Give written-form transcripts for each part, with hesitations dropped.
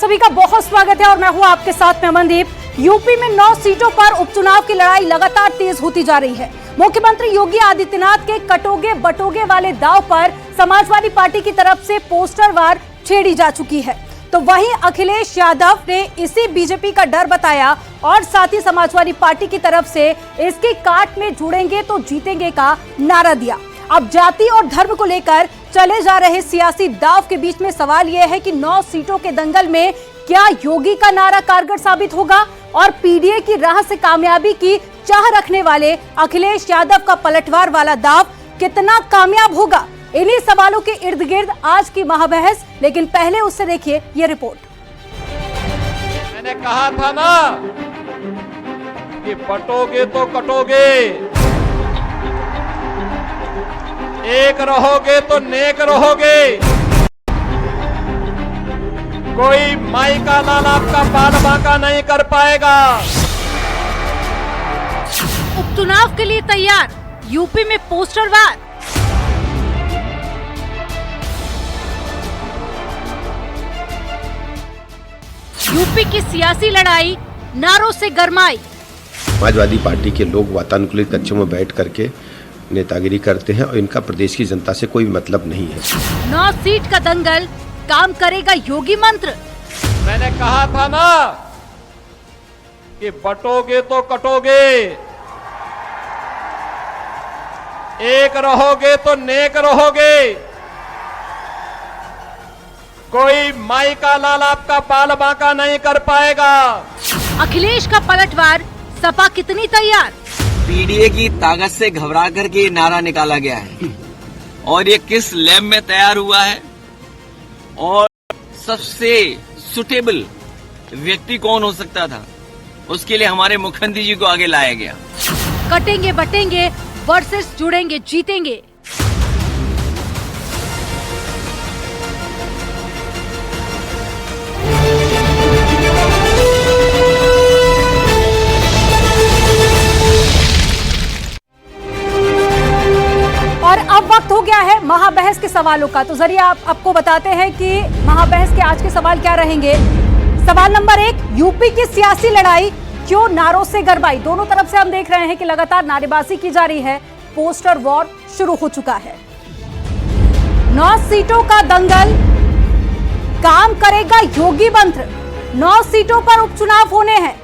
सभी का बहुत स्वागत है और मैं हूं आपके साथ में अमनदीप। यूपी में 9 सीटों पर उपचुनाव की लड़ाई लगातार तेज होती जा रही है। मुख्यमंत्री योगी आदित्यनाथ के कटोगे बटोगे वाले दांव पर समाजवादी पार्टी की तरफ से पोस्टर वार छेड़ी जा चुकी है, तो वहीं अखिलेश यादव ने इसी बीजेपी का डर बताया और साथ ही समाजवादी पार्टी की तरफ से इसकी काट में जुड़ेंगे तो जीतेंगे का नारा दिया। अब जाति और धर्म को लेकर चले जा रहे सियासी दांव के बीच में सवाल यह है कि 9 सीटों के दंगल में क्या योगी का नारा कारगर साबित होगा और पीडीए की राह से कामयाबी की चाह रखने वाले अखिलेश यादव का पलटवार वाला दांव कितना कामयाब होगा। इन्हीं सवालों के इर्द गिर्द आज की महाबहस, लेकिन पहले उससे देखिए ये रिपोर्ट। मैंने कहा था ना कि बटोगे तो कटोगे, एक रहोगे तो नेक रहोगे। कोई माई का लाल आपका बाल बांका नहीं कर पाएगा। उपचुनाव के लिए तैयार, यूपी में पोस्टर वार। यूपी की सियासी लड़ाई नारों से गरमाई। समाजवादी पार्टी के लोग वातानुकूलित कक्षों में बैठ करके नेतागिरी करते हैं और इनका प्रदेश की जनता से कोई मतलब नहीं है। 9 सीट का दंगल, काम करेगा योगी मंत्र। मैंने कहा था ना कि बटोगे तो कटोगे, एक रहोगे तो नेक रहोगे। कोई माई का लाल आपका बाल बांका नहीं कर पाएगा। अखिलेश का पलटवार, सपा कितनी तैयार। पीडीए की ताकत से घबरा करके ये नारा निकाला गया है और ये किस लैब में तैयार हुआ है और सबसे सुटेबल व्यक्ति कौन हो सकता था, उसके लिए हमारे मुख्यमंत्री जी को आगे लाया गया। कटेंगे बटेंगे वर्सेस जुड़ेंगे जीतेंगे। और अब वक्त हो गया है महाबहस के सवालों का, तो जरिए आपको बताते हैं कि महाबहस के आज के सवाल क्या रहेंगे। सवाल नंबर 1, यूपी की सियासी लड़ाई क्यों नारों से गरमाई। दोनों तरफ से हम देख रहे हैं कि लगातार नारेबाजी की जा रही है, पोस्टर वॉर शुरू हो चुका है। 9 सीटों का दंगल, काम करेगा योगी मंत्र। 9 सीटों पर उपचुनाव होने हैं।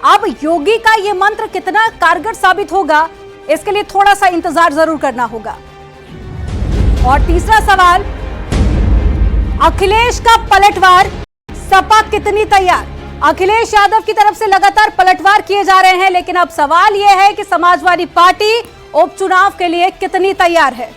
अब योगी का ये मंत्र कितना कारगर साबित होगा, इसके लिए थोड़ा सा इंतजार जरूर करना होगा। और तीसरा सवाल, अखिलेश का पलटवार, सपा कितनी तैयार। अखिलेश यादव की तरफ से लगातार पलटवार किए जा रहे हैं, लेकिन अब सवाल यह है कि समाजवादी पार्टी उपचुनाव के लिए कितनी तैयार है।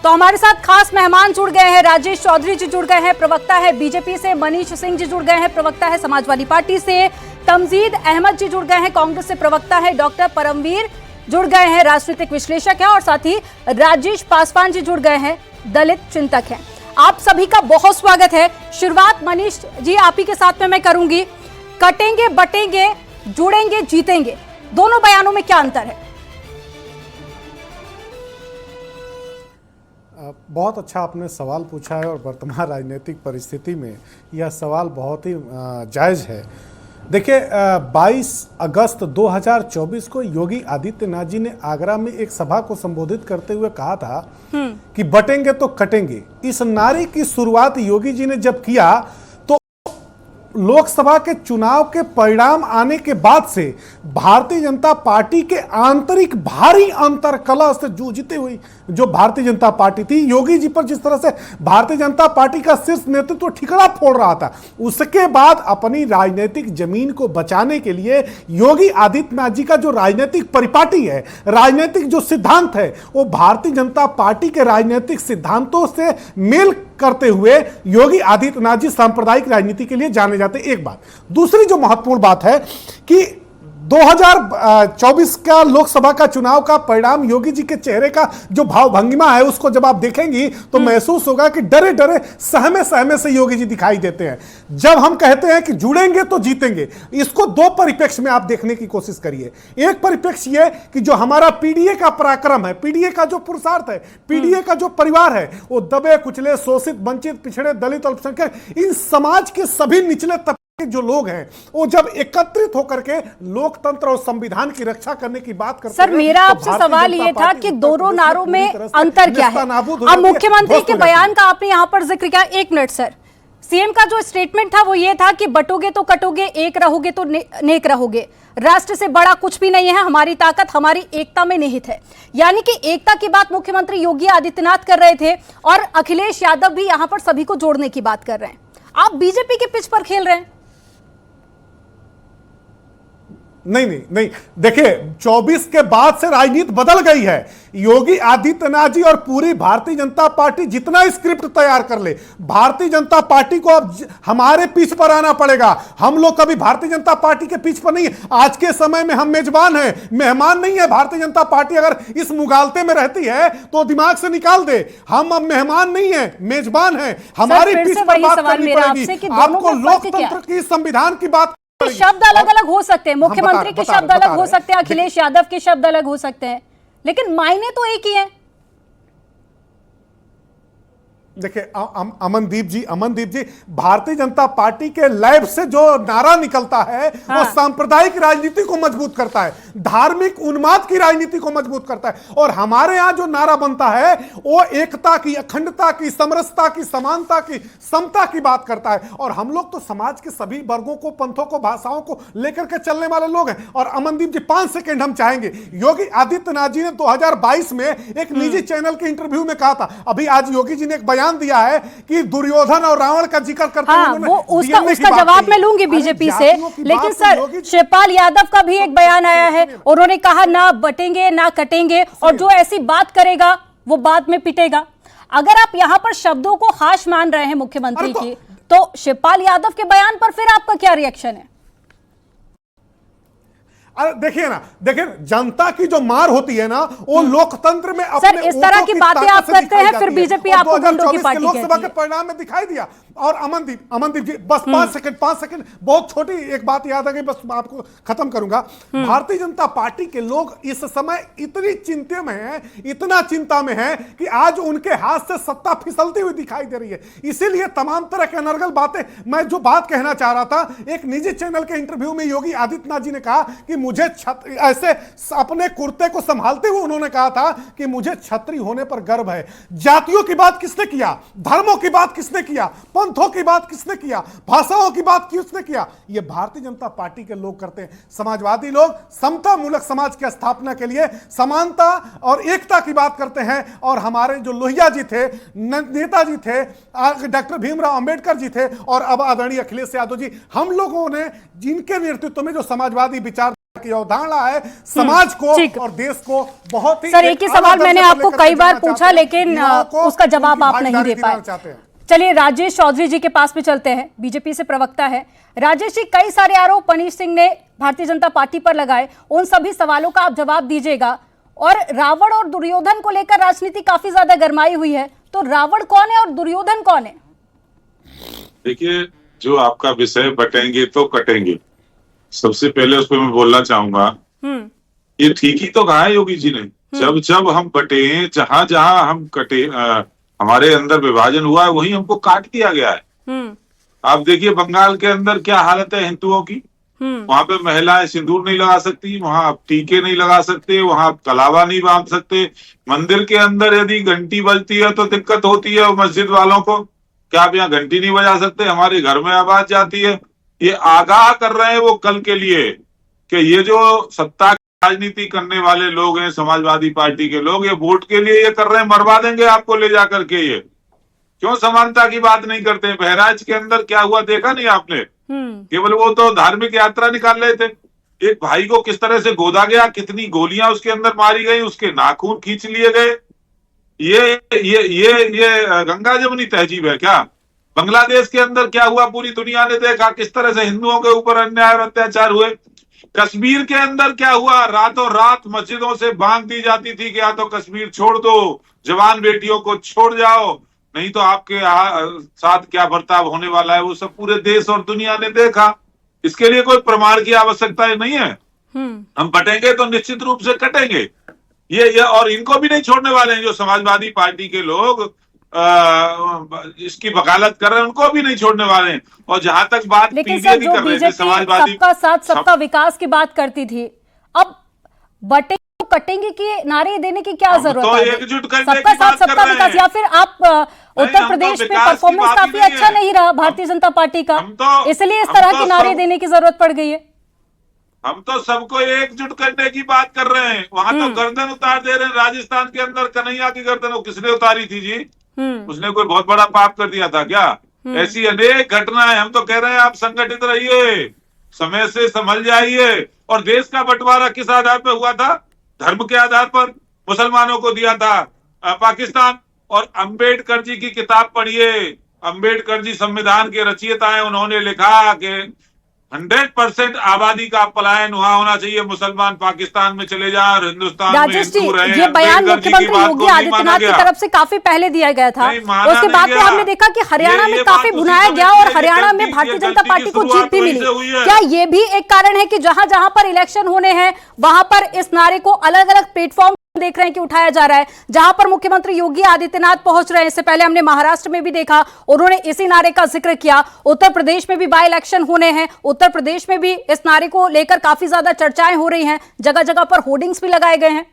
तो हमारे साथ खास मेहमान जुड़ गए हैं। राजेश चौधरी जी जुड़ गए हैं, प्रवक्ता है बीजेपी से। मनीष सिंह जी जुड़ गए हैं, प्रवक्ता है समाजवादी पार्टी से। तमजीद अहमद जी जुड़ गए हैं, कांग्रेस से प्रवक्ता है। डॉक्टर परमवीर जुड़ गए हैं, राजनीतिक विश्लेषक हैं। और साथ ही राजेश पासवान जी जुड़ गए हैं, दलित चिंतक हैं। आप सभी का बहुत स्वागत है। शुरुआत मनीष जी आप ही के साथ में मैं करूंगी। कटेंगे बटेंगे जुड़ेंगे जीतेंगे, दोनों बयानों में क्या अंतर है। बहुत अच्छा आपने सवाल पूछा है और वर्तमान राजनीतिक परिस्थिति में यह सवाल बहुत ही जायज़ है। देखिए 22 अगस्त 2024 को योगी आदित्यनाथ जी ने आगरा में एक सभा को संबोधित करते हुए कहा था कि बटेंगे तो कटेंगे। इस नारे की शुरुआत योगी जी ने जब किया तो लोकसभा के चुनाव के परिणाम आने के बाद से भारतीय जनता पार्टी के आंतरिक भारी अंतरकलह से जूझती हुई जो भारतीय जनता पार्टी थी, योगी जी पर जिस तरह से भारतीय जनता पार्टी का शीर्ष नेतृत्व ठिकरा फोड़ रहा था, उसके बाद अपनी राजनीतिक जमीन को बचाने के लिए योगी आदित्यनाथ जी का जो राजनीतिक परिपाटी है, राजनीतिक जो सिद्धांत है, वो भारतीय जनता पार्टी के राजनीतिक सिद्धांतों से मेल करते हुए योगी आदित्यनाथ जी सांप्रदायिक राजनीति के लिए जाने जाते। एक बात। दूसरी जो महत्वपूर्ण बात है कि 2024 का लोकसभा का चुनाव का परिणाम, योगी जी के चेहरे का जो भाव भंगिमा है उसको जब आप देखेंगी तो महसूस होगा कि डरे डरे सहमे सहमे से योगी जी दिखाई देते हैं। जब हम कहते हैं कि जुड़ेंगे तो जीतेंगे, इसको दो परिप्रेक्ष्य में आप देखने की कोशिश करिए। एक परिप्रेक्ष्य ये कि जो हमारा पीडीए का पराक्रम है, पीडीए का जो पुरुषार्थ है, पीडीए का जो परिवार है, वो दबे कुचले, शोषित, वंचित, पिछड़े, दलित, अल्पसंख्यक, इन समाज के सभी निचले तबके जो लोग हैं वो जब एकत्रित होकर के लोकतंत्र और संविधान की रक्षा करने की बात करते हैं। सर, मेरा आपसे सवाल ये था कि दोनों नारों में अंतर क्या है। अब मुख्यमंत्री के बयान का आपने यहां पर जिक्र किया। एक मिनट सर, सीएम का जो स्टेटमेंट था वो ये था कि बटोगे तो कटोगे, एक रहोगे तो नेक रहोगे, राष्ट्र से बड़ा कुछ भी नहीं है, हमारी ताकत हमारी एकता में निहित है। यानी कि एकता की बात मुख्यमंत्री योगी आदित्यनाथ कर रहे थे और अखिलेश यादव भी यहां पर सभी को जोड़ने की बात कर रहे हैं। आप बीजेपी के पिच पर खेल रहे हैं। नहीं, देखिए 24 के बाद से राजनीति बदल गई है। योगी आदित्यनाथ जी और पूरी भारतीय जनता पार्टी जितना स्क्रिप्ट तैयार कर ले, भारतीय जनता पार्टी को अब हमारे पीछ पर आना पड़ेगा। हम लोग कभी भारतीय जनता पार्टी के पीछ पर नहीं है। आज के समय में हम मेजबान हैं, मेहमान नहीं है। भारतीय जनता पार्टी अगर इस मुगालते में रहती है तो दिमाग से निकाल दे। हम अब मेहमान नहीं है, मेजबान है। हमारी पीछ पर बात करनी पड़ेगी। आपको लोकतंत्र की, संविधान की बात, शब्द अलग अलग हो सकते हैं, मुख्यमंत्री के शब्द अलग हो सकते हैं, अखिलेश यादव के शब्द अलग हो सकते हैं, लेकिन मायने तो एक ही हैं। देखिए अमनदीप जी, भारतीय जनता पार्टी के लैब से जो नारा निकलता है वो सांप्रदायिक राजनीति को मजबूत करता है, धार्मिक उन्माद की राजनीति को मजबूत करता है। और हमारे यहां जो नारा बनता है वो एकता की, अखंडता की, समरसता की, समानता की, समता की बात करता है। और हम लोग तो समाज के सभी वर्गों को, पंथों को, भाषाओं को लेकर के चलने वाले लोग हैं। और अमनदीप जी 5 सेकंड हम चाहेंगे, योगी आदित्यनाथ जी ने 2022 में एक निजी चैनल के इंटरव्यू में कहा था, अभी आज योगी जी ने एक बयान दिया है कि दुर्योधन और रावण का जिक्र करते हुए वो उसका जवाब मैं लूंगी बीजेपी से। लेकिन सर, शिवपाल यादव का भी एक बयान आया है, उन्होंने कहा ना बटेंगे ना कटेंगे, और जो ऐसी बात करेगा वो बाद में पिटेगा। अगर आप यहां पर शब्दों को हाश मान रहे हैं मुख्यमंत्री की, तो शिवपाल यादव के बयान पर फिर आपका क्या रिएक्शन है? अरे देखिए ना, देखिए जनता की जो मार होती है ना वो लोकतंत्र में अपने सर, इस तरह की बातें आप करते हैं, फिर बीजेपी आपको गुंडों की पार्टी कहती है। लोकसभा के परिणाम में दिखाई दिया। और अमनदीप जी बस 5 सेकंड, बहुत छोटी एक बात याद आ गई, बस आपको खत्म करूंगा। भारतीय जनता पार्टी के लोग इस समय इतनी चिंता में हैं, इतना चिंता में हैं कि आज उनके हाथ से सत्ता फिसलती हुई दिखाई दे रही है। इसीलिए तमाम तरह के अनर्गल बातें, मैं जो बात कहना चाह रहा था, एक निजी चैनल के इंटरव्यू में योगी आदित्यनाथ जी ने कहा कि मुझे ऐसे अपने कुर्ते को संभालते हुए उन्होंने कहा था कि मुझे छत्री होने पर गर्व है। जातियों की बात किसने किया? धर्मों की बात किसने किया? पंथों की बात किसने किया? भाषाओं की बात किसने किया? ये भारतीय जनता पार्टी के लोग करते हैं। समाजवादी लोग समता मूलक समाज की स्थापना के लिए समानता और एकता की बात करते हैं। और हमारे जो लोहिया जी थे, नेताजी थे, डॉक्टर भीमराव अंबेडकर जी थे, और अब आदरणीय अखिलेश यादव जी, हम लोगों ने जिनके नेतृत्व में जो समाजवादी विचार की अवधारणा है, समाज को और देश को बहुत ही। सर, एक ही सवाल मैंने आपको कई बार पूछा, लेकिन उसका जवाब आप नहीं दे पाए। चलिए राजेश चौधरी जी के पास भी चलते हैं, बीजेपी से प्रवक्ता है। राजेश जी, कई सारे आरोप मनीष सिंह ने भारतीय जनता पार्टी पर लगाए, उन सभी सवालों का आप जवाब दीजिएगा। और रावण और दुर्योधन को लेकर राजनीति काफी ज्यादा गरमाई हुई है, तो रावण कौन है और दुर्योधन कौन है? देखिए, जो आपका विषय बटेंगे तो कटेंगे, सबसे पहले उस पर मैं बोलना चाहूंगा, ये ठीक ही तो कहा है योगी जी ने। जब जब हम बटे, जहां जहां हम कटे, हमारे अंदर विभाजन हुआ है, वहीं हमको काट दिया गया है। आप देखिए बंगाल के अंदर क्या हालत है हिंदुओं की। वहां पे महिलाएं सिंदूर नहीं लगा सकती, वहां आप टीके नहीं लगा सकते, वहां आप कलावा नहीं बांध सकते। मंदिर के अंदर यदि घंटी बजती है तो दिक्कत होती है मस्जिद वालों को, क्या आप यहाँ घंटी नहीं बजा सकते? हमारे घर में आवाज जाती है। ये आगाह कर रहे हैं वो कल के लिए कि ये जो सत्ता की राजनीति करने वाले लोग हैं, समाजवादी पार्टी के लोग, ये वोट के लिए ये कर रहे हैं, मरवा देंगे आपको ले जाकर के। ये क्यों समानता की बात नहीं करते? बहराइच के अंदर क्या हुआ देखा नहीं आपने? केवल वो तो धार्मिक यात्रा निकाल रहे थे, एक भाई को किस तरह से गोदा गया, कितनी गोलियां उसके अंदर मारी गई, उसके नाखून खींच लिए गए। ये गंगा जमुनी तहजीब है क्या? बांग्लादेश के अंदर क्या हुआ पूरी दुनिया ने देखा, किस तरह से हिंदुओं के ऊपर अन्याय और अत्याचार हुए। कश्मीर के अंदर क्या हुआ, रातों रात मस्जिदों से बांध दी जाती थी कि या तो कश्मीर छोड़ दो, जवान बेटियों को छोड़ जाओ, नहीं तो आपके साथ क्या बर्ताव होने वाला है वो सब पूरे देश और दुनिया ने देखा। इसके लिए कोई प्रमाण की आवश्यकता नहीं है। हम बटेंगे तो निश्चित रूप से कटेंगे, ये और इनको भी नहीं छोड़ने वाले हैं। जो समाजवादी पार्टी के लोग इसकी वकालत कर रहे हैं उनको भी नहीं छोड़ने वाले हैं। और जहां तक बात पीडीए की कर रहे थे, समाजवादी सबका साथ सबका विकास की बात करती थी, अब बटेंगे तो कटेंगे के नारे देने की क्या जरूरत है? एकजुट करने सबका की साथ बात कर सबका रहे विकास, हैं। या फिर आप उत्तर प्रदेश में परफॉर्मेंस काफी अच्छा नहीं रहा भारतीय जनता पार्टी का, इसलिए इस तरह के नारे देने की जरूरत पड़ गई है। हम तो सबको एकजुट करने की बात कर रहे हैं। वहां तो गर्दन उतार दे रहे हैं। राजस्थान के अंदर कन्हैया की गर्दन वो किसने उतारी थी जी? उसने कोई बहुत बड़ा पाप कर दिया था क्या? ऐसी अनेक घटनाएं। हम तो कह रहे हैं आप संगठित रहिए, समय से संभल जाइए। और देश का बंटवारा किस आधार पर हुआ था? धर्म के आधार पर मुसलमानों को दिया था पाकिस्तान। और अंबेडकर जी की किताब पढ़िए, अंबेडकर जी संविधान के रचयिता हैं। उन्होंने लिखा कि 100% आबादी का पलायन वहां होना चाहिए, मुसलमान पाकिस्तान में चले जाए और हिंदुस्तान में हिंदू रहे। ये बयान मुख्यमंत्री योगी आदित्यनाथ की तरफ से काफी पहले दिया गया था। उसके बाद में हमने देखा कि हरियाणा में काफी भुनाया गया और हरियाणा में भारतीय जनता पार्टी को जीत भी मिली। क्या ये भी एक कारण है कि जहां जहां पर इलेक्शन होने हैं वहां पर इस नारे को अलग अलग प्लेटफॉर्म देख रहे हैं कि उठाया जा रहा है? जहां पर मुख्यमंत्री योगी आदित्यनाथ पहुंच रहे हैं, इससे पहले हमने महाराष्ट्र में भी देखा, उन्होंने इसी नारे का जिक्र किया। उत्तर प्रदेश में भी बाय इलेक्शन होने हैं, उत्तर प्रदेश में भी इस नारे को लेकर काफी ज्यादा चर्चाएं हो रही हैं, जगह जगह पर होर्डिंग्स भी लगाए गए हैं।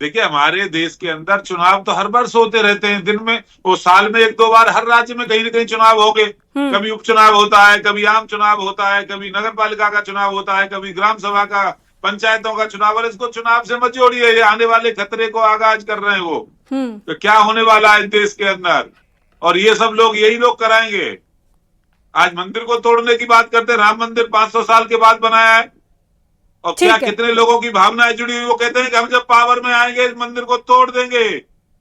देखिए, हमारे देश के अंदर चुनाव तो हर वर्ष होते रहते हैं। दिन में वो साल में 1-2 बार हर राज्य में कहीं न कहीं चुनाव हो गए। कभी उपचुनाव होता है, कभी आम चुनाव होता है, कभी नगर पालिका का चुनाव होता है, कभी ग्राम सभा का, पंचायतों का चुनाव। और इसको चुनाव से मत जोड़िए, ये आने वाले खतरे को आगाज कर रहे हैं वो। तो क्या होने वाला है देश के अंदर, और ये सब लोग यही लोग कराएंगे। आज मंदिर को तोड़ने की बात करते हैं। राम मंदिर 500 साल के बाद बनाया है, और क्या कितने लोगों की भावनाएं जुड़ी हुई। वो कहते हैं कि हम जब पावर में आएंगे इस मंदिर को तोड़ देंगे।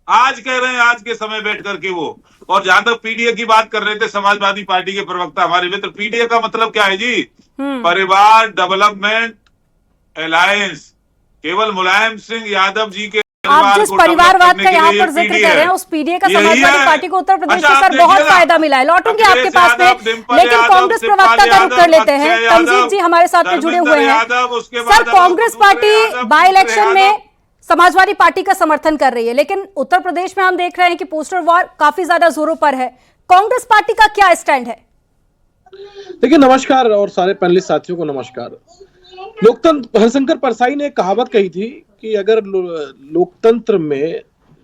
आज कह रहे हैं, आज के समय बैठ करके वो। और जहां तक पीडीए की बात कर रहे थे समाजवादी पार्टी के प्रवक्ता हमारे मित्र, पीडीए का मतलब क्या है जी? परिवार डेवलपमेंट अलायंस। केवल मुलायम सिंह यादव जी के आप जिस परिवारवाद का यहाँ पर जिक्र कर रहे हैं, उस पीडीए का समाजवादी पार्टी को उत्तर प्रदेश में सर बहुत फायदा मिला है। लौटूंगी आपके पास में, लेकिन कांग्रेस प्रवक्ता का रुख कर लेते हैं। तंजीम जी हमारे साथ में जुड़े हुए हैं। Sir, Congress party by election में समाजवादी पार्टी का समर्थन कर रही है, लेकिन उत्तर प्रदेश में हम देख रहे हैं कि पोस्टर वॉर काफी ज्यादा जोरों पर है। कांग्रेस पार्टी का क्या स्टैंड है? देखिए, नमस्कार, और सारे पैनलिस्ट साथियों को नमस्कार। लोकतंत्र, हरिशंकर परसाई ने एक कहावत कही थी कि अगर लोकतंत्र में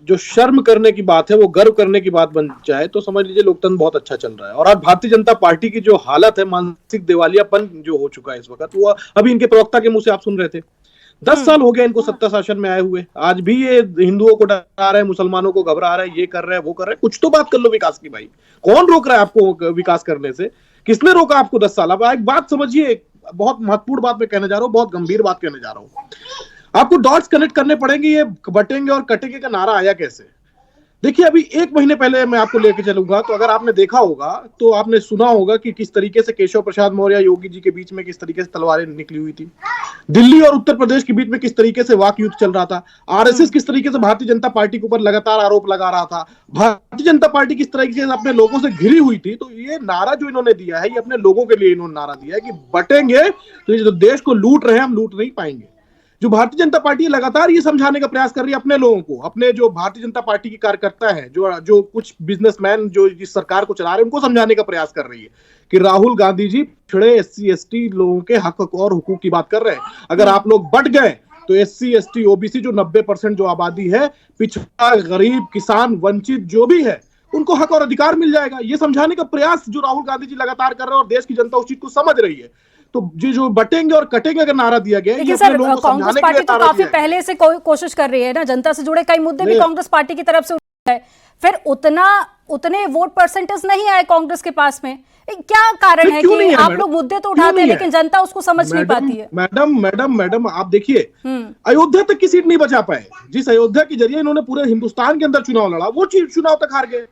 जो शर्म करने की बात है वो गर्व करने की बात बन जाए तो समझ लीजिए लोकतंत्र बहुत अच्छा चल रहा है। और आज भारतीय जनता पार्टी की जो हालत है, मानसिक दिवालियापन जो हो चुका है इस वक्त, वो अभी इनके प्रवक्ता के मुंह से आप सुन रहे थे। 10 साल हो गया इनको सत्ता शासन में आए हुए, आज भी ये हिंदुओं को डरा रहे हैं, मुसलमानों को घबरा रहे हैं, ये कर रहे हैं, वो कर रहे हैं। कुछ तो बात कर लो विकास की भाई। कौन रोक रहा है आपको विकास करने से? किसने रोका आपको 10 साल? अब एक बात समझिए, बहुत महत्वपूर्ण बात मैं कहने जा रहा हूँ, बहुत गंभीर बात कहने जा रहा हूँ। आपको डॉट्स कनेक्ट करने पड़ेंगे। ये बटेंगे और कटेंगे का नारा आया कैसे? देखिए, अभी 1 महीने पहले मैं आपको लेके चलूंगा, तो अगर आपने देखा होगा तो आपने सुना होगा कि किस तरीके से केशव प्रसाद मौर्य योगी जी के बीच में किस तरीके से तलवारें निकली हुई थी। दिल्ली और उत्तर प्रदेश के बीच में किस तरीके से वाक युद्ध चल रहा था। आरएसएस किस तरीके से भारतीय जनता पार्टी के ऊपर लगातार आरोप लगा रहा था। भारतीय जनता पार्टी किस तरीके से अपने लोगों से घिरी हुई थी। तो ये नारा जो इन्होंने दिया है, ये अपने लोगों के लिए इन्होंने नारा दिया है कि बटेंगे तो ये जो देश को लूट रहे हैं हम लूट नहीं पाएंगे। जो भारतीय जनता पार्टी लगातार ये समझाने का प्रयास कर रही है अपने लोगों को, अपने जो भारतीय जनता पार्टी के कार्यकर्ता हैं, जो कुछ बिजनेसमैन जो इस सरकार को चला रहे हैं, उनको समझाने का प्रयास कर रही है कि राहुल गांधी जी पिछड़े SC ST लोगों के हक और हुकूक की बात कर रहे हैं। अगर आप लोग बट गए तो SC ST OBC जो 90% जो आबादी है, पिछड़ा, गरीब, किसान, वंचित जो भी है, उनको हक और अधिकार मिल जाएगा। ये समझाने का प्रयास जो राहुल गांधी जी लगातार कर रहे हैं और देश की जनता उस चीज को समझ रही है। तो जो बटेंगे और कटेंगे का नारा दिया गया है, लेकिन सर कांग्रेस पार्टी तो काफी पहले से कोशिश कर रही है ना, जनता से जुड़े कई मुद्दे भी कांग्रेस पार्टी की तरफ से उठे हैं, फिर उतने वोट परसेंटेज नहीं आए कांग्रेस के पास में। क्या कारण है कि आप लोग मुद्दे तो उठाते हैं लेकिन जनता उसको समझ नहीं पाती है? मैडम आप देखिए, अयोध्या तक की सीट नहीं बचा पाए। जिस अयोध्या के जरिए इन्होंने पूरे हिंदुस्तान के अंदर चुनाव लड़ा, वो चुनाव तक हार गए।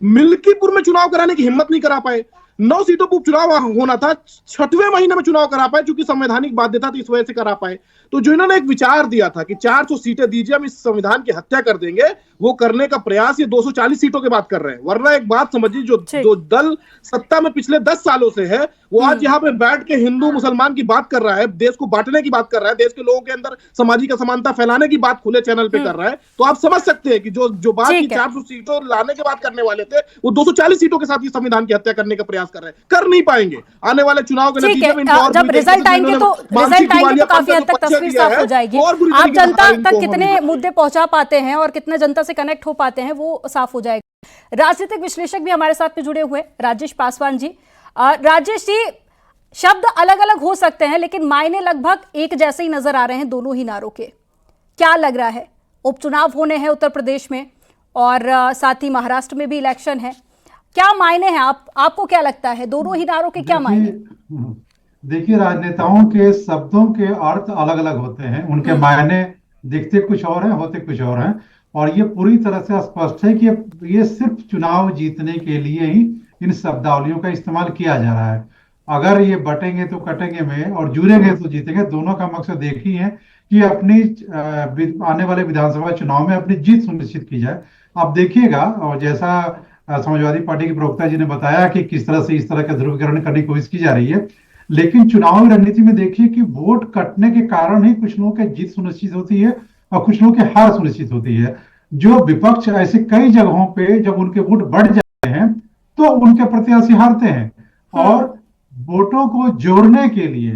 मिल्कीपुर में चुनाव कराने की हिम्मत नहीं करा पाए। 9 सीटों पर उपचुनाव होना था, 6वें महीने में चुनाव करा पाए, क्योंकि संवैधानिक बाध्यता थी, इस वजह से करा पाए। तो जो इन्होंने एक विचार दिया था कि 400 सीटें दीजिए, हम इस संविधान की हत्या कर देंगे, वो करने का प्रयास ये 240 सीटों की बात कर रहे हैं। वरना एक बात समझिए, जो दल सत्ता में पिछले 10 सालों से है, वो आज यहाँ पे बैठ के हिंदू मुसलमान की बात कर रहा है, देश को बांटने की बात कर रहा है, देश के लोगों के अंदर सामाजिक असमानता फैलाने की बात खुले चैनल पे कर रहा है। तो आप समझ सकते हैं कि जो बात की 400 सीटों लाने की बात करने वाले थे, वो 240 सीटों के साथ ही संविधान की हत्या करने का प्रयास कर रहे हैं। कर नहीं पाएंगे। आने वाले चुनाव के नतीजे में जब रिजल्ट आएंगे तो काफी हद तक तस्वीर साफ हो जाएगी। आप जनता तक कितने मुद्दे पहुंचा पाते हैं और कितने जनता से कनेक्ट हो पाते हैं, वो साफ हो जाएगा। राजनीतिक विश्लेषक भी हमारे साथ में जुड़े हुए राजेश पासवान जी। राजेश जी, शब्द अलग अलग हो सकते हैं लेकिन मायने लगभग एक जैसे ही नजर आ रहे हैं दोनों ही नारों के। क्या लग रहा है, उपचुनाव होने हैं उत्तर प्रदेश में और साथ ही महाराष्ट्र में भी इलेक्शन है, क्या मायने हैं? आपको क्या लगता है, दोनों ही नारों के क्या मायने? देखिए, राजनेताओं के शब्दों के अर्थ अलग अलग होते हैं, उनके मायने दिखते कुछ और हैं, होते कुछ और हैं। और ये पूरी तरह से स्पष्ट है कि ये सिर्फ चुनाव जीतने के लिए ही इन शब्दावलियों का इस्तेमाल किया जा रहा है। अगर ये बटेंगे तो कटेंगे में और जुड़ेंगे तो जीतेंगे, दोनों का मकसद एक ही है कि अपनी आने वाले विधानसभा चुनाव में अपनी जीत सुनिश्चित की जाए। आप देखिएगा, और जैसा समाजवादी पार्टी के प्रवक्ता जी ने बताया कि किस तरह से इस तरह का ध्रुवीकरण करने की कोशिश की जा रही है, लेकिन चुनावी रणनीति में देखिए कि वोट कटने के कारण ही कुछ लोगों की जीत सुनिश्चित होती है और कुछ लोगों की हार सुनिश्चित होती है। जो विपक्ष ऐसे कई जगहों पे जब उनके वोट बढ़ जाते हैं तो उनके प्रत्याशी हारते हैं। और वोटों को जोड़ने के लिए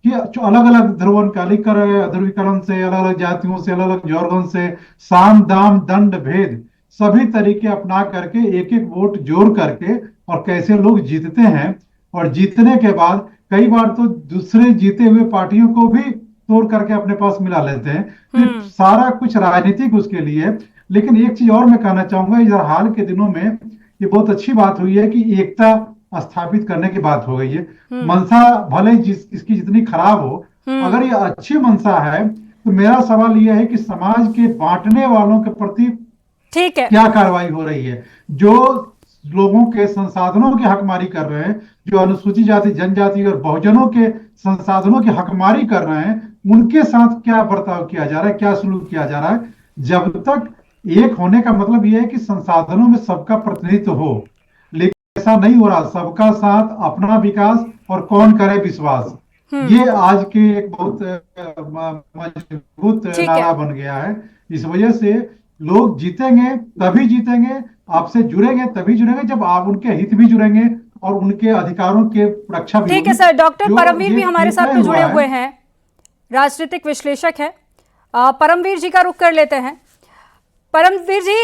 कि अलग अलग ध्रुवीकरण से, अलग अलग जातियों से, अलग अलग जॉर्गन से, साम दाम दंड भेद सभी तरीके अपना करके एक एक वोट जोड़ करके और कैसे लोग जीतते हैं, और जीतने के बाद कई बार तो दूसरे जीते हुए पार्टियों को भी तोड़ करके अपने पास मिला लेते हैं। तो सारा कुछ राजनीतिक उसके लिए। लेकिन एक चीज और मैं कहना चाहूंगा, इधर हाल के दिनों में ये बहुत अच्छी बात हुई है कि एकता स्थापित करने की बात हो गई है। मंशा भले इसकी जितनी खराब हो, अगर ये अच्छी मंशा है तो मेरा सवाल यह है कि समाज के बांटने वालों के प्रति ठीक है क्या कार्रवाई हो रही है? जो लोगों के संसाधनों की हकमारी कर रहे हैं, जो अनुसूचित जाति, जनजाति और बहुजनों के संसाधनों की हकमारी कर रहे हैं, उनके साथ क्या बर्ताव किया जा रहा है, क्या सलूक किया जा रहा है? जब तक एक होने का मतलब यह है कि संसाधनों में सबका प्रतिनिधित्व हो, लेकिन ऐसा नहीं हो रहा। सबका साथ, अपना विकास और कौन करे विश्वास, ये आज के एक बहुत मजबूत नारा बन गया है। इस वजह से लोग जीतेंगे तभी जीतेंगे, आपसे जुड़ेंगे तभी जुड़ेंगे जब आप उनके हित भी जुड़ेंगे और उनके अधिकारों के रक्षा भी। ठीक है सर, डॉक्टर परमवीर भी हमारे साथ में जुड़े हुए हैं, राजनीतिक विश्लेषक है। परमवीर जी का रुख कर लेते हैं। परमवीर जी,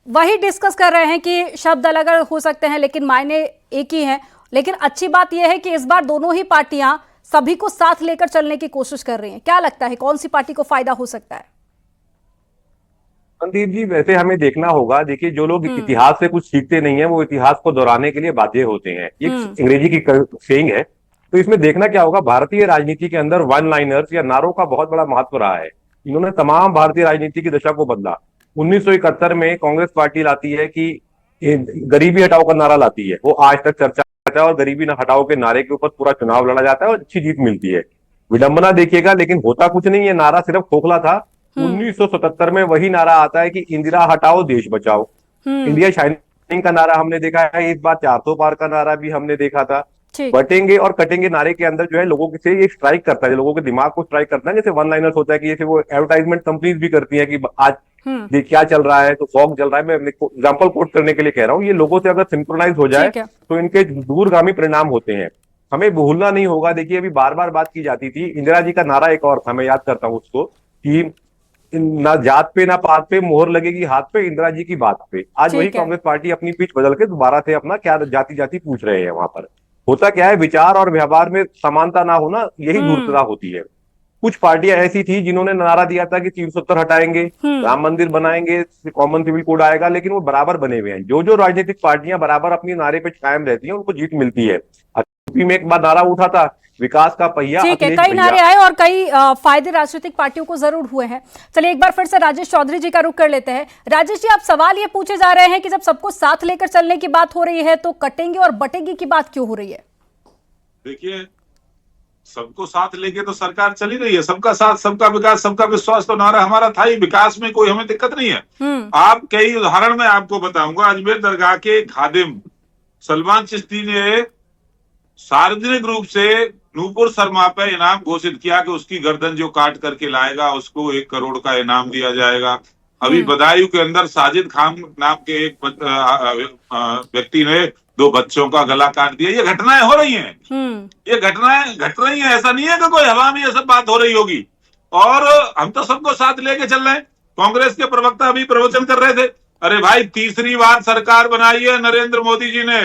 वही डिस्कस कर रहे हैं कि शब्द अलग अलग हो सकते हैं लेकिन मायने एक ही हैं। लेकिन अच्छी बात यह है कि इस बार दोनों ही पार्टियां सभी को साथ लेकर चलने की कोशिश कर रही हैं। क्या लगता है कौन सी पार्टी को फायदा हो सकता है? संदीप जी, वैसे हमें देखना होगा। देखिए, जो लोग इतिहास से कुछ सीखते नहीं है वो इतिहास को दोहराने के लिए बाध्य होते हैं, ये अंग्रेजी की सेइंग है। तो इसमें देखना क्या होगा, भारतीय राजनीति के अंदर वन लाइनर्स या नारों का बहुत बड़ा महत्व रहा है। इन्होंने तमाम भारतीय राजनीति की दशा को बदला। 1971 में कांग्रेस पार्टी लाती है कि गरीबी हटाओ का नारा लाती है, वो आज तक चर्चा है, और गरीबी न हटाओ के नारे के ऊपर पूरा चुनाव लड़ा जाता है और अच्छी जीत मिलती है। विडंबना देखिएगा, लेकिन होता कुछ नहीं है, नारा सिर्फ खोखला था। 1977 में वही नारा आता है कि इंदिरा हटाओ देश बचाओ। इंडिया शाइनिंग का नारा हमने देखा है, इस बार 400 पार का नारा भी हमने देखा था। बटेंगे और कटेंगे नारे के अंदर जो है लोगों से ये स्ट्राइक करता है, लोगों के दिमाग को स्ट्राइक करता है। जैसे वन लाइनर्स होता है कि जैसे वो एडवर्टाइजमेंट कंपनीज भी करती है कि आज ये क्या चल रहा है, तो फॉग चल रहा है। मैं एग्जाम्पल कोट करने के लिए कह रहा हूँ, ये लोगों से अगर सिंक्रोनाइज हो जाए तो इनके दूरगामी परिणाम होते हैं। हमें भूलना नहीं होगा। देखिए, अभी बार बार बात की जाती थी, इंदिरा जी का नारा एक और था, मैं याद करता हूँ उसको, कि ना जात पे ना पात पे मोहर लगेगी हाथ पे, इंदिरा जी की बात पे। आज वही कांग्रेस पार्टी अपनी पिच बदल के दोबारा से अपना क्या जाति जाति पूछ रहे हैं। वहां पर होता क्या है, विचार और व्यवहार में समानता ना होना, यही दूरता होती है। कुछ पार्टियां ऐसी थी जिन्होंने नारा दिया था कि 370 हटाएंगे, राम मंदिर बनाएंगे, कॉमन सिविल कोड आएगा, लेकिन वो बराबर बने हुए हैं। जो राजनीतिक पार्टियां बराबर अपनी नारे पे कायम रहती हैं उनको जीत मिलती है। यूपी में एक बार नारा उठा था, विकास का पहिया ठीक है, अखिलेश कई भैया। नारे आए और कई फायदे राजनीतिक पार्टियों को जरूर हुए हैं। चलिए एक बार फिर से राजेश चौधरी जी का रुख कर लेते हैं। राजेश जी, आप सवाल ये पूछे जा रहे हैं कि जब सबको साथ लेकर चलने की बात हो रही है तो कटेंगे और बटेंगे की बात क्यों हो रही है? देखिए, सबको साथ लेके तो सरकार चली रही है। सबका साथ, सबका विकास, सबका विश्वास तो नारा हमारा था ही। विकास में कोई हमें दिक्कत नहीं है। आप कई उदाहरण में आपको बताऊंगा। अजमेर दरगाह के खादिम सलमान चिश्ती ने सार्वजनिक रूप से नूपुर शर्मा पे इनाम घोषित किया कि उसकी गर्दन जो काट करके लाएगा उसको 1 करोड़ का इनाम दिया जाएगा। अभी बदायूं के अंदर साजिद खान नाम के एक व्यक्ति ने 2 बच्चों का गला काट दिया। ये घटनाएं हो रही हैं। ये घटनाएं घट रही हैं। ऐसा नहीं है कि कोई हवा में ये सब बात हो रही होगी। और हम तो सबको साथ लेके चल रहे हैं। कांग्रेस के प्रवक्ता अभी प्रवचन कर रहे थे। अरे भाई, तीसरी बार सरकार बनाई है नरेंद्र मोदी जी ने।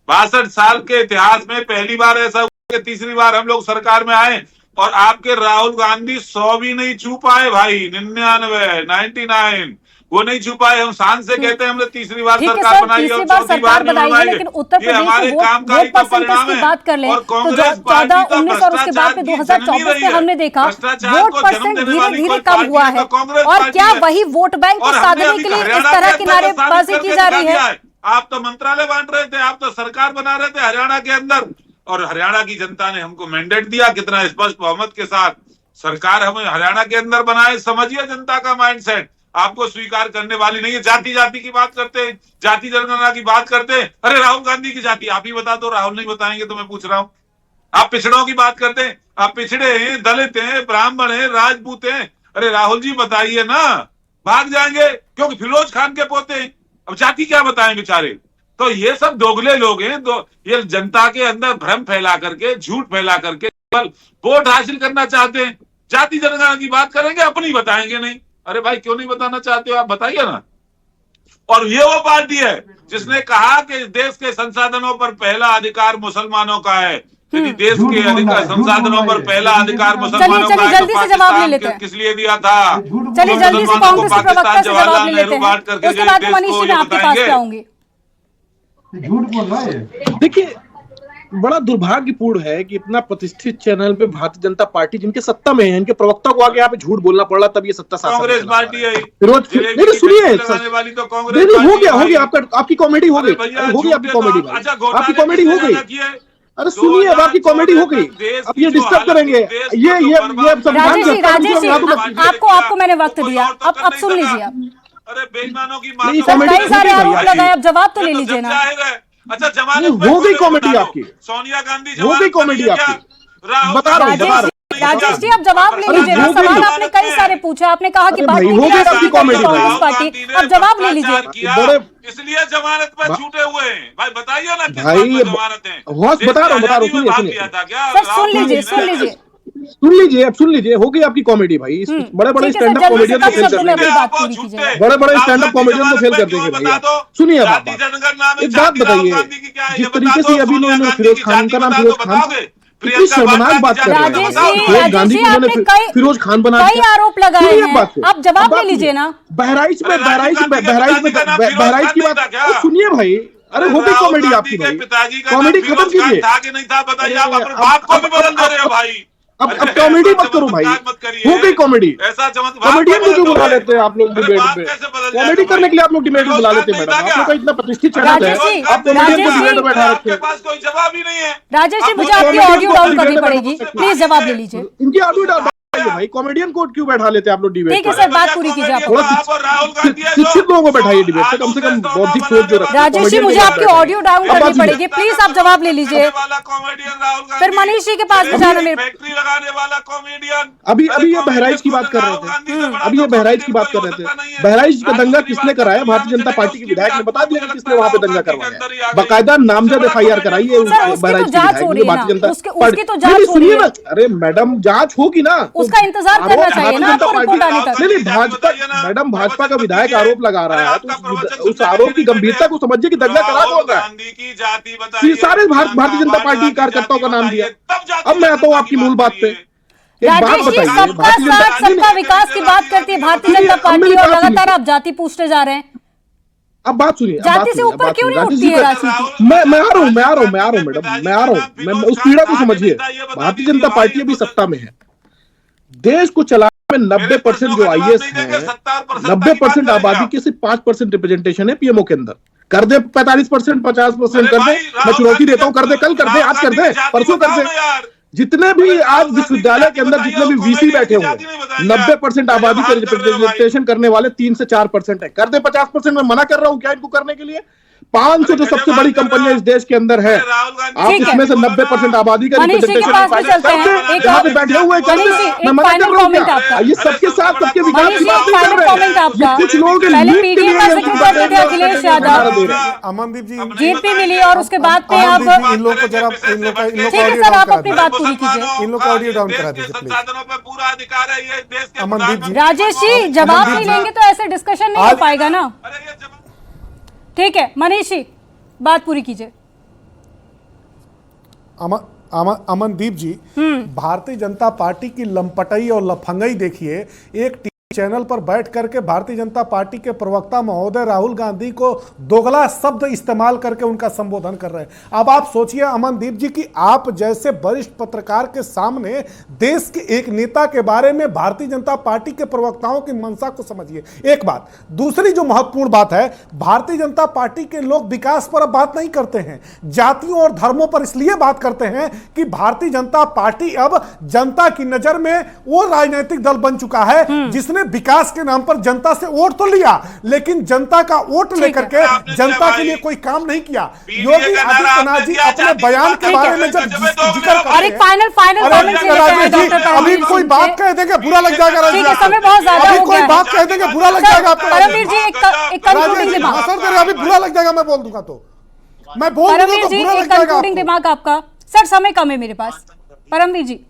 62 साल के इतिहास में पहली बार ऐसा हुआ कि तीसरी बार हम लोग सरकार में आए। और आपके राहुल गांधी 100 भी नहीं छू पाए भाई। 99 वो नहीं छू पाए। हम शान से कहते हैं हमने तीसरी बार सरकार बनाई है और चौथी बार नहीं बनाई। लेकिन उत्तर प्रदेश हमारे काम का ही तो परिणाम है। बात कर लें और तो कांग्रेस 14, 19 और उसके बाद में 2024 में हमने देखा वोट परसेंट धीरे धीरे कम हुआ है। और क्या वही वोट बैंक को साधने के लिए इस तरह की नारेबाजी की जा रही है? आप तो मंत्रालय बांट रहे थे, आप तो सरकार बना रहे थे हरियाणा के अंदर। और हरियाणा की जनता ने हमको मैंडेट दिया कितना स्पष्ट बहुमत के साथ। सरकार हमें हरियाणा के अंदर बनाए। समझिए जनता का माइंडसेट। आपको स्वीकार करने वाली नहीं है। जाति जाति की बात करते हैं, जाति जनगणना की बात करते हैं। अरे राहुल गांधी की जाति आप ही बता दो। राहुल नहीं बताएंगे तो मैं पूछ रहा हूं। आप पिछड़ों की बात करते हैं। आप पिछड़े हैं, दलित हैं, ब्राह्मण हैं, राजपूत हैं। अरे राहुल जी बताइए ना। भाग जाएंगे क्योंकि फिरोज खान के पोते हैं। अब जाति क्या बताएं बेचारे। तो ये सब दोगले लोग हैं। ये जनता के अंदर भ्रम फैला करके, झूठ फैला करके केवल वोट हासिल करना चाहते हैं। जाति जनगणना की बात करेंगे, अपनी बताएंगे नहीं। अरे भाई, क्यों नहीं बताना चाहते हो? आप बताइए ना। और ये वो पार्टी है जिसने कहा कि देश के संसाधनों पर पहला अधिकार मुसलमानों का है। यदि देश के अधिकार संसाधनों पर पहला अधिकार मुसलमानों का है जल्दी तो से जवाब ले लेते पाकिस्तान हैं। किस लिए दिया था? चलिए जल्दी से कांग्रेस के प्रवक्ता से जवाब ले लेते हैं। उसके बाद में मनीष जी मैं आपके पास पे आऊंगी। झूठ बोल रहा है। देखिए, बड़ा दुर्भाग्यपूर्ण है कि इतना प्रतिष्ठित चैनल पे भारतीय जनता पार्टी जिनके सत्ता में है, इनके प्रवक्ता को आगे यहाँ पे झूठ बोलना पड़ रहा, तब ये सत्ता शासन कांग्रेस पार्टी है। नहीं सुनिए, वाली तो कांग्रेस हो गया आपकी कॉमेडी हो गई, होगी आपकी कॉमेडी भाई, आपकी कॉमेडी हो गई। अरे सुनिए, अब आपकी कॉमेडी हो गई। अब ये डिस्टर्ब करेंगे। ये आपको मैंने वक्त दिया। अब सुन लीजिए आप। अरे बेईमानों की कई सारे आरोप लगाए, अब जवाब तो ले लीजिए ना। अच्छा, जमानत हो गई कॉमेडी आपकी, सोनिया गांधी हो गई कॉमेडी आपकी। बता रहा हूँ राजेश जी, आप जवाब ले लीजिए ना। सवाल आपने कई सारे पूछे। आपने कहा कि भाई हो गई आपकी कॉमेडी। कांग्रेस पार्टी, अब जवाब ले लीजिए। इसलिए जमानत पर छूटे हुए हैं भाई। बताइए ना किस भाई, जमानत है? बता रहा हूँ सुनिए सर, सुन लीजिए। अब सुन लीजिए। हो गई आपकी कॉमेडी भाई। बड़े स्टैंड अप कॉमेडियन को फेल कर देंगे। बड़े स्टैंड अप कॉमेडियन को फेल कर देंगे भैया। सुनिए, एक बात बताइए, जिस तरीके से अभी उन्होंने फिरोज खान का नाम, फिरोज खान, कितनी शर्मनाक बात कर रहे हैं। गांधी जी ने फिरोज खान बना कई आरोप लगाए हैं। आप जवाब ले लीजिए ना। बहराइच की बात सुनिए भाई। अरे हो गई कॉमेडी आपकी भाई। कॉमेडी खत्म कीजिए। था कि नहीं था बताइए। आप अपने बाप को भी बदल दे रहे हो भाई। अब कॉमेडी मत करो भाई। हो गई कॉमेडी। कॉमेडियन को क्यों बुला लेते हैं आप लोग डिबेट में? कॉमेडी करने के लिए आप लोग डिबेट में बुला लेते हैं मैडम। आप लोग का इतना प्रतिष्ठित चैनल है, आप कॉमेडियन को डिबेट में बैठा रखते हैं। पास कोई जवाब ही नहीं है। राजेश जी, मुझे आपकी ऑडियो डाउन करनी पड़ेगी। प्लीज जवाब ले लीजिए। इनकी ऑडियो डाउन भाई। कॉमेडियन को क्यों बैठा लेते हैं आप लोग डिबेट? ठीक है सर, बात पूरी कीजिए आप। शिक्षित लोगों को बैठाइए डिबेट पे, कम से कम बौद्धिक सोच जो रखते हैं। राजेश जी, मुझे आपकी ऑडियो डाउन करनी पड़ेगी। प्लीज आप जवाब ले लीजिए। फिर मनीष जी के पास भी जाना मेरे। फैक्ट्री लगाने वाला कॉमेडियन। अभी ये बहराइच की बात कर रहे थे। अभी ये बहराइच की बात कर रहे थे। बहराइच का दंगा किसने कराया? भारतीय जनता पार्टी के विधायक ने बता दिया किसने वहां पे दंगा करवाया। बाकायदा नामजद FIR कराई है बहराइच की विधायक, भारतीय जनता पार्टी। सुनिए ना, अरे मैडम, जांच होगी ना, उसका इंतजार करना चाहिए ना आपको रिपोर्ट आने तक। नहीं, भाजपा का विधायक आरोप लगा रहा है तो उस आरोप की गंभीरता को समझिए कि दंगा करा कौन रहा है। सारे भारतीय जनता पार्टी कार्यकर्ताओं का नाम दिया। अब मैं आता हूँ आपकी मूल बात पे। राजेश जी, सबका साथ सबका विकास की बात करती है भारतीय जनता पार्टी और लगातार आप जाति पूछते जा रहे हैं। अब बात सुनिए, जाति से ऊपर क्यों नहीं उठती है राजनीति? मैं आ रहा हूँ मैडम, मैं आ रहा हूँ। मैं उस पीड़ा को समझिए। भारतीय जनता पार्टी अभी सत्ता में है, देश को चलाने में 90% जो आईएएस हैं, 90% आबादी के सिर्फ 5% रिप्रेजेंटेशन है पीएमओ के अंदर। कर दे 45%, 50% कर दे, मैं चुनौती देता हूं, कर दे, कल कर दे, आज कर दे, परसों कर दे। जितने भी आज विश्वविद्यालय के अंदर जितने भी वीसी बैठे होंगे, 90% आबादी के रिप्रेजेंटेशन करने वाले 3 से 4% है। कर दे 50%। मैं मना कर रहा हूं क्या इनको करने के लिए? 500 जो सबसे बड़ी कंपनियां इस देश के अंदर है, आप इसमें से 90% आबादी का रिप्रेजेंटेशन यहाँ पे बैठे हुए मैं मना कर रहा हूँ क्या? ये सबके साथ सबके विकास की बात नहीं कर रहे हैं। कुछ लोग अखिलेश यादव, अमनदीप जी जीत भी मिली और उसके बाद पे अब इन लोग को जरा ठीक है सर, आप अपनी बात पूरी कीजिए। इन लोग का ऑडियो डाउन करा दीजिए प्लीज। संसाधनों पे पूरा अधिकार है ये देश के अमनदीप जी, राजेश जी जवाब नहीं लेंगे तो ऐसे डिस्कशन नहीं हो पाएगा ना। ठीक है मनीष जी, बात पूरी कीजिए। अमनदीप जी, भारतीय जनता पार्टी की लंपटई और लफंगई देखिए। एक टीवी चैनल पर बैठ करके भारतीय जनता पार्टी के प्रवक्ता महोदय राहुल गांधी को दोगला शब्द इस्तेमाल करके उनका संबोधन कर रहे हैं। अब आप सोचिए अमनदीप जी कि आप जैसे वरिष्ठ पत्रकार के सामने देश के एक नेता के बारे में भारतीय जनता पार्टी के प्रवक्ताओं की मंशा को समझिए, एक बात। दूसरी जो महत्वपूर्ण बात है, भारतीय जनता पार्टी के लोग विकास पर अब बात नहीं करते हैं, जातियों और धर्मों पर इसलिए बात करते हैं कि भारतीय जनता पार्टी अब जनता की नजर में वो राजनीतिक दल बन चुका है जिसने विकास के नाम पर जनता से वोट तो लिया, लेकिन जनता का वोट लेकर के जनता के लिए कोई काम नहीं किया। योगी आदित्यनाथ जी अपने बयान के बारे में जब जिक्र और एक फाइनल अभी कोई बात कह देंगे बुरा लग जाएगा। ठीक है, समय बहुत ज्यादा हो गया। कोई बात कह देंगे बुरा लग जाएगा आपको। परमवीर जी एक कंक्लूडिंग रिमार्क। सर अभी बुरा लग जाएगा, मैं बोल दूंगा तो मैं बोल दूंगा परमवीर तो जी बुरा एक लग जाएगा कंक्लूडिंग आपको। रिमार्क आपका। सर समय कम है मेरे पास। परमवीर जी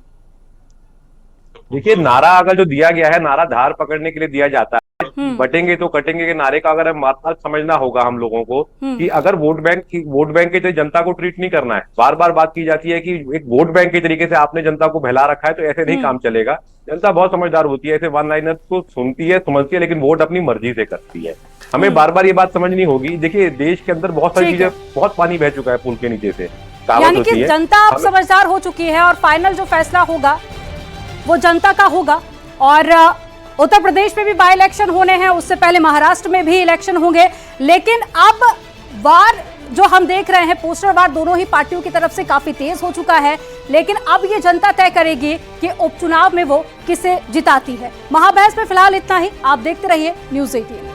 देखिए, नारा अगर जो दिया गया है, नारा धार पकड़ने के लिए दिया जाता है। बटेंगे तो कटेंगे के नारे का अगर हम मतलब समझना होगा हम लोगों को कि अगर वोट बैंक के तरीके जनता को ट्रीट नहीं करना है। बार बार बात की जाती है कि एक वोट बैंक के तरीके से आपने जनता को बहला रखा है, तो ऐसे नहीं काम चलेगा। जनता बहुत समझदार होती है, ऐसे वन लाइनर को सुनती है, समझती है, लेकिन वोट अपनी मर्जी से करती है। हमें बार बार ये बात समझनी होगी। देखिए, देश के अंदर बहुत सारी चीजें, बहुत पानी बह चुका है पुल के नीचे से, यानी कि जनता अब समझदार हो चुकी है और फाइनल जो फैसला होगा वो जनता का होगा। और उत्तर प्रदेश में भी बाय इलेक्शन होने हैं, उससे पहले महाराष्ट्र में भी इलेक्शन होंगे। लेकिन अब वार जो हम देख रहे हैं, पोस्टर वार दोनों ही पार्टियों की तरफ से काफी तेज हो चुका है। लेकिन अब ये जनता तय करेगी कि उपचुनाव में वो किसे जिताती है। महाबहस में फिलहाल इतना ही। आप देखते रहिए News 18।